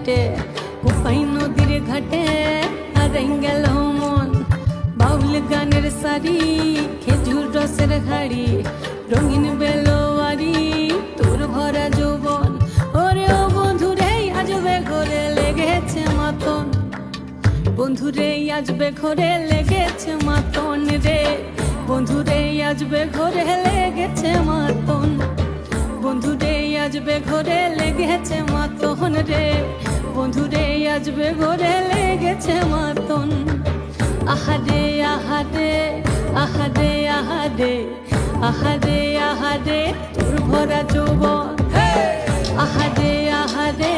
কাটে কোপাই নদীর ঘাটে হারাই গেল মন বাউল গানের সারি খেজুর রসের হাড়ি রঙিন বেলোয়ারি তোর ভরা যৌবন ওরে ও বন্ধুরে আজবে ঘরে লেগেছে মাতন বন্ধুরে আজবে ঘরে লেগেছে মাতন রে বন্ধুরে আজবে ঘরে লেগেছে মাতন বন্ধুরে আজবে ঘরে লেগেছে মাতন রে বন্ধুরে আজবে ঘরে লেগেছে মাতন আহারে আহারে আহারে আহারে আহারে আহারে তোর ভরা যৌবন আহারে আহারে